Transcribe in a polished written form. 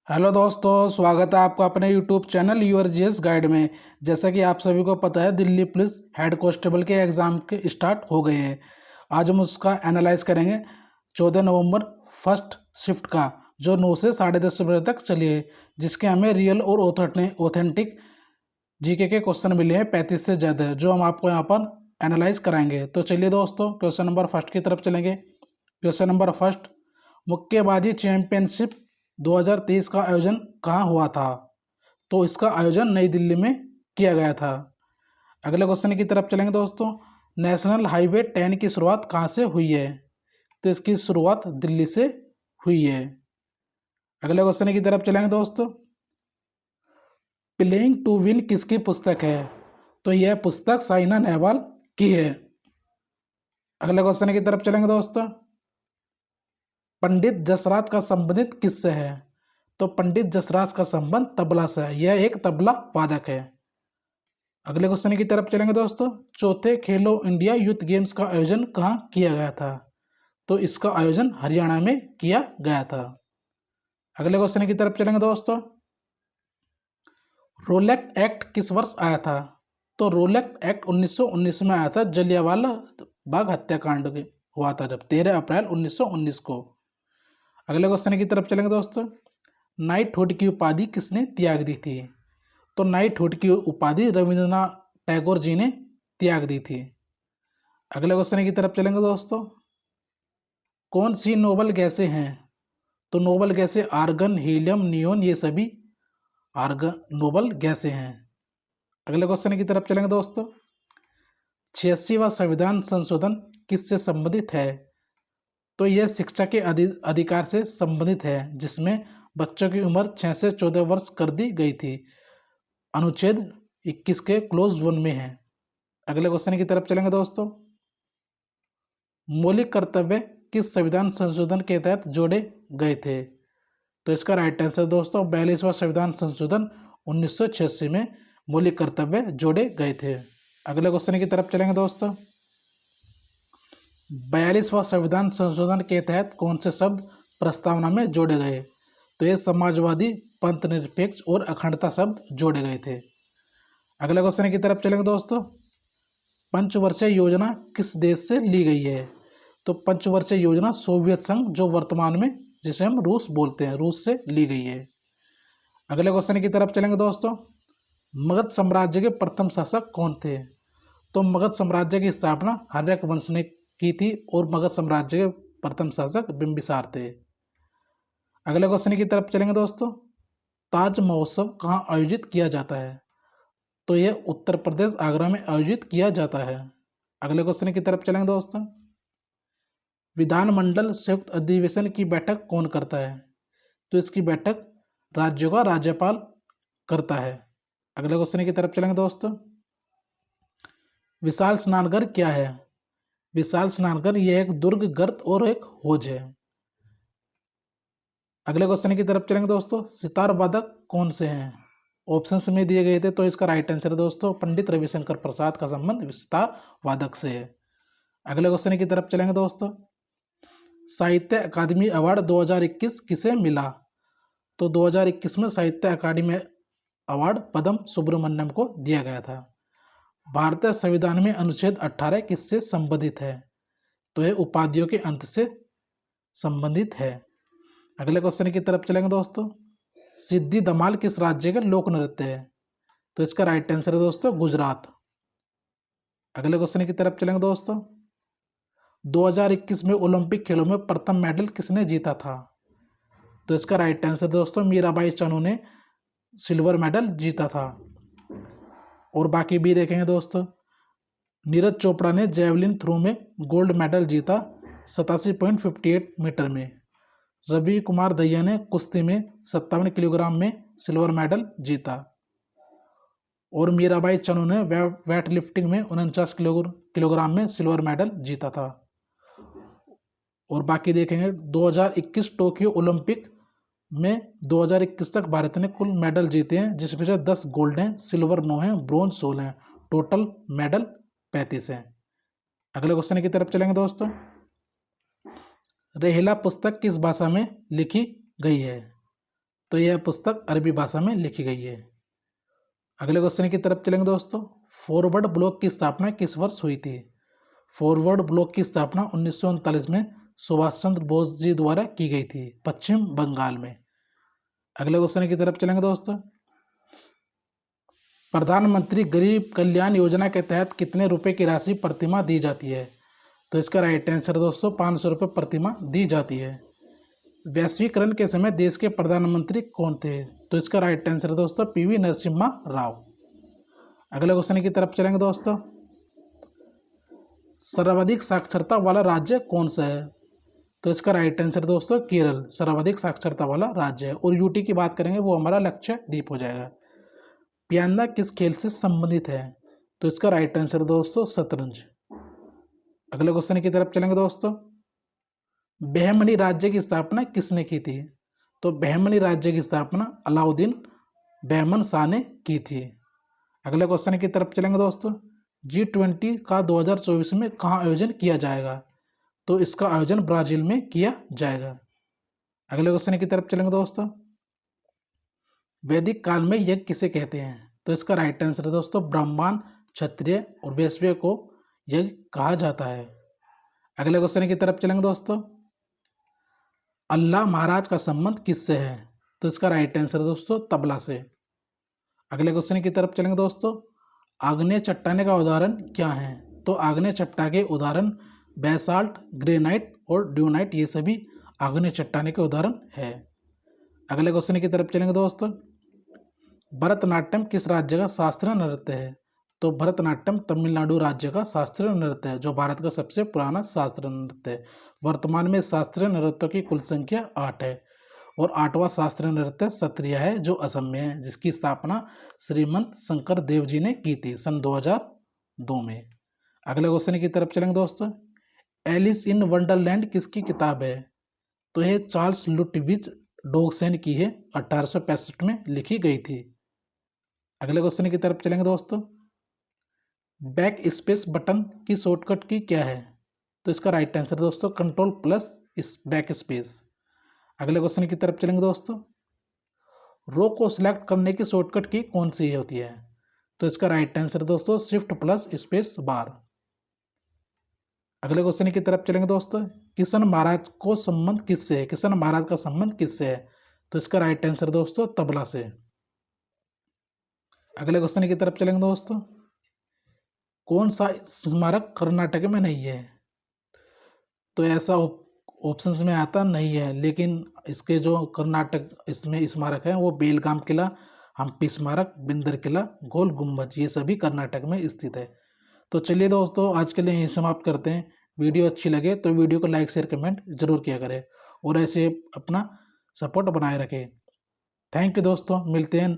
Hello दोस्तों, स्वागत है आपका अपने YouTube channel your GS guide में। जैसा कि आप सभी को पता है, दिल्ली पुलिस हेड कांस्टेबल के एग्ज़ाम के स्टार्ट हो गए हैं। आज हम उसका एनालाइज करेंगे 14 नवंबर फर्स्ट शिफ्ट का, जो 9 से 10:30 बजे तक चली है, जिसके हमें रियल और ऑथेंटिक जीके के क्वेश्चन मिले हैं 35 से ज़्यादा, जो हम आपको यहाँ पर एनालाइज कराएंगे। तो चलिए दोस्तों, क्वेश्चन नंबर फर्स्ट की तरफ चलेंगे। क्वेश्चन नंबर फर्स्ट, मुक्केबाजी चैंपियनशिप 2023 का आयोजन कहाँ हुआ था? तो इसका आयोजन नई दिल्ली में किया गया था। अगले क्वेश्चन की तरफ चलेंगे दोस्तों। नेशनल हाईवे 10 की शुरुआत कहाँ से हुई है? तो इसकी शुरुआत दिल्ली से हुई है। अगले क्वेश्चन की तरफ चलेंगे दोस्तों। प्लेइंग टू विन किसकी पुस्तक है? तो यह पुस्तक साइना नेहवाल की है। अगले क्वेश्चन की तरफ चलेंगे दोस्तों। पंडित जसराज का संबंधित किससे है? तो पंडित जसराज का संबंध तबला से है, यह एक तबला वादक है। अगले क्वेश्चन की तरफ चलेंगे दोस्तों। चौथे खेलो इंडिया यूथ गेम्स का आयोजन कहाँ किया गया था? तो इसका आयोजन हरियाणा में किया गया था। अगले क्वेश्चन की तरफ चलेंगे दोस्तों। रोलेक्ट एक्ट किस वर्ष आया था? तो रोलेक्ट एक्ट 1919 में आया था, जलियांवाला बाग हत्याकांड हुआ था जब 13 अप्रैल 1919 को। अगले क्वेश्चन की तरफ चलेंगे दोस्तों। नाइटहुड की उपाधि किसने त्याग दी थी? तो नाइटहुड की उपाधि रविंद्रनाथ टैगोर जी ने त्याग दी थी। अगले क्वेश्चन की तरफ चलेंगे दोस्तों। कौन सी नोबल गैसें हैं? तो नोबल गैसें आर्गन, हीलियम, नियोन, ये सभी आर्गन नोबल गैसें हैं। अगले क्वेश्चन की तरफ चलेंगे दोस्तों। 86वां संविधान संशोधन किससे संबंधित है? तो यह शिक्षा के अधिकार से संबंधित है, जिसमें बच्चों की उम्र 6 से 14 वर्ष कर दी गई थी। अनुच्छेद 21 के क्लोज 1 में है। अगले क्वेश्चन की तरफ चलेंगे दोस्तों। मौलिक कर्तव्य किस संविधान संशोधन के तहत जोड़े गए थे? तो इसका राइट आंसर दोस्तों 42वां संविधान संशोधन 1986 में मौलिक कर्तव्य जोड़े गए थे। अगले क्वेश्चन की तरफ चलेंगे दोस्तों। 42वां संविधान संशोधन के तहत कौन से शब्द प्रस्तावना में जोड़े गए? तो ये समाजवादी, पंथ निरपेक्ष और अखंडता शब्द जोड़े गए थे। अगले क्वेश्चन की तरफ चलेंगे दोस्तों। पंचवर्षीय योजना किस देश से ली गई है? तो पंचवर्षीय योजना सोवियत संघ, जो वर्तमान में जिसे हम रूस बोलते हैं, रूस से ली गई है। अगले क्वेश्चन की तरफ चलेंगे दोस्तों। मगध साम्राज्य के प्रथम शासक कौन थे? तो मगध साम्राज्य की स्थापना हर्यक वंश ने की थी और मगध साम्राज्य के प्रथम शासक बिंबिसार थे। अगले क्वेश्चन की तरफ चलेंगे दोस्तों। ताज महोत्सव कहाँ आयोजित किया जाता है? तो यह उत्तर प्रदेश आगरा में आयोजित किया जाता है। अगले क्वेश्चन की तरफ चलेंगे दोस्तों। विधानमंडल संयुक्त अधिवेशन की बैठक कौन करता है? तो इसकी बैठक राज्यों का राज्यपाल करता है। अगले क्वेश्चन की तरफ चलेंगे दोस्तों। विशाल स्नानघर क्या है? विशाल स्नानघर यह एक दुर्ग, गर्त और एक होज है। अगले क्वेश्चन की तरफ चलेंगे दोस्तों। सितार वादक कौन से हैं? ऑप्शंस में दिए गए थे, तो इसका राइट आंसर है दोस्तों पंडित रविशंकर प्रसाद का संबंध सितार वादक से है। अगले क्वेश्चन की तरफ चलेंगे दोस्तों। साहित्य अकादमी अवार्ड 2021 किसे मिला? तो 2021 में साहित्य अकादमी अवार्ड पद्म सुब्रमण्यम को दिया गया था। भारतीय संविधान में अनुच्छेद 18 किससे संबंधित है? तो यह उपाधियों के अंत से संबंधित है। अगले क्वेश्चन की तरफ चलेंगे दोस्तों। सिद्धि धमाल किस राज्य के लोक नृत्य है? तो इसका राइट आंसर है दोस्तों गुजरात। अगले क्वेश्चन की तरफ चलेंगे दोस्तों। 2021 में ओलंपिक खेलों में प्रथम मेडल किसने जीता था? तो इसका राइट आंसर दोस्तों मीराबाई चानू ने सिल्वर मेडल जीता था। और बाकी भी देखेंगे दोस्तों। नीरज चोपड़ा ने जेवलिन थ्रो में गोल्ड मेडल जीता 87.58 मीटर में। रवि कुमार दहिया ने कुश्ती में 57 किलोग्राम में सिल्वर मेडल जीता। और मीराबाई चानू ने वेट लिफ्टिंग में 49 किलोग्राम में सिल्वर मेडल जीता था। और बाकी देखेंगे 2021 टोक्यो ओलंपिक में 2021 तक भारत ने कुल मेडल जीते हैं, जिसमें से 10 गोल्ड हैं, सिल्वर 9 हैं, ब्रॉन्ज 16 हैं, टोटल मेडल 35 हैं। अगले क्वेश्चन की तरफ चलेंगे दोस्तों। रेहिला पुस्तक किस भाषा में लिखी गई है? तो यह पुस्तक अरबी भाषा में लिखी गई है। अगले क्वेश्चन की तरफ चलेंगे दोस्तों। फॉरवर्ड ब्लॉक की स्थापना किस वर्ष हुई थी? फॉरवर्ड ब्लॉक की स्थापना 1939 में सुभाष चंद्र बोस जी द्वारा की गई थी, पश्चिम बंगाल में। अगले क्वेश्चन की तरफ चलेंगे दोस्तों। प्रधानमंत्री गरीब कल्याण योजना के तहत कितने रुपए की राशि प्रतिमाह दी जाती है? तो इसका राइट आंसर दोस्तों 500 रुपये प्रतिमाह दी जाती है। वैश्वीकरण के समय देश के प्रधानमंत्री कौन थे? तो इसका राइट आंसर दोस्तों पीवी नरसिम्हा राव। अगले क्वेश्चन की तरफ चलेंगे दोस्तों। सर्वाधिक साक्षरता वाला राज्य कौन सा है? तो इसका राइट आंसर दोस्तों केरल सर्वाधिक साक्षरता वाला राज्य है। और यूटी की बात करेंगे वो हमारा लक्षद्वीप हो जाएगा। प्यादा किस खेल से संबंधित है? तो इसका राइट आंसर दोस्तों शतरंज। अगले क्वेश्चन की तरफ चलेंगे दोस्तों। बहमनी राज्य की स्थापना किसने की थी? तो बहमनी राज्य की स्थापना अलाउद्दीन बहमन शाह ने की थी। अगले क्वेश्चन की तरफ चलेंगे दोस्तों। G20 का 2024 में कहाँ आयोजन किया जाएगा? तो इसका आयोजन ब्राजील में किया जाएगा। अगले क्वेश्चन की तरफ चलेंगे दोस्तों। वैदिक काल में यज्ञ किसे कहते हैं? तो इसका राइट आंसर है दोस्तों ब्राह्मण, क्षत्रिय और वैश्य को यज्ञ कहा जाता है। अगले क्वेश्चन की तरफ चलेंगे दोस्तों। अल्लाह महाराज का संबंध किससे है? तो इसका राइट आंसर है दोस्तों तबला से। अगले क्वेश्चन की तरफ चलेंगे दोस्तों। आग्नेय चट्टाने का उदाहरण क्या है? तो आग्नेय चट्टा के उदाहरण बेसाल्ट, ग्रेनाइट और ड्यूनाइट, ये सभी आग्नेय चट्टाने के उदाहरण है। अगले क्वेश्चन की तरफ चलेंगे दोस्तों। भरतनाट्यम किस राज्य का शास्त्रीय नृत्य है? तो भरतनाट्यम तमिलनाडु राज्य का शास्त्रीय नृत्य है, जो भारत का सबसे पुराना शास्त्रीय नृत्य है। वर्तमान में शास्त्रीय नृत्यों की कुल संख्या 8 है और 8वां शास्त्रीय नृत्य सत्रिया है, जो असम में है, जिसकी स्थापना श्रीमंत शंकर देव जी ने की थी सन 2002 में। अगले क्वेश्चन की तरफ चलेंगे दोस्तों। एलिस इन वंडरलैंड किसकी किताब है? तो यह चार्ल्स लुटविज डॉगसेन की है, 1865 में लिखी गई थी। अगले क्वेश्चन की तरफ चलेंगे दोस्तों। बैक स्पेस बटन की शॉर्टकट की क्या है? तो इसका राइट आंसर दोस्तों कंट्रोल प्लस बैक स्पेस। अगले क्वेश्चन की तरफ चलेंगे दोस्तों। रो को सिलेक्ट करने की शॉर्टकट की कौन सी होती है? तो इसका राइट आंसर दोस्तों शिफ्ट प्लस स्पेस बार। अगले क्वेश्चन की तरफ चलेंगे दोस्तों। किशन महाराज को संबंध किससे है? किशन महाराज का संबंध किससे है? तो इसका राइट आंसर दोस्तों तबला से। अगले क्वेश्चन की तरफ चलेंगे दोस्तों। कौन सा स्मारक कर्नाटक में नहीं है? तो ऐसा ऑप्शंस में आता नहीं है, लेकिन इसके जो कर्नाटक इसमें स्मारक है वो बेलगाम किला, हम्पी स्मारक, बिंदर किला, गोल गुम्बद, ये सभी कर्नाटक में स्थित है। तो चलिए दोस्तों आज के लिए यहीं समाप्त करते हैं। वीडियो अच्छी लगे तो वीडियो को लाइक शेयर कमेंट जरूर किया करें और ऐसे अपना सपोर्ट बनाए रखें। थैंक यू दोस्तों, मिलते हैं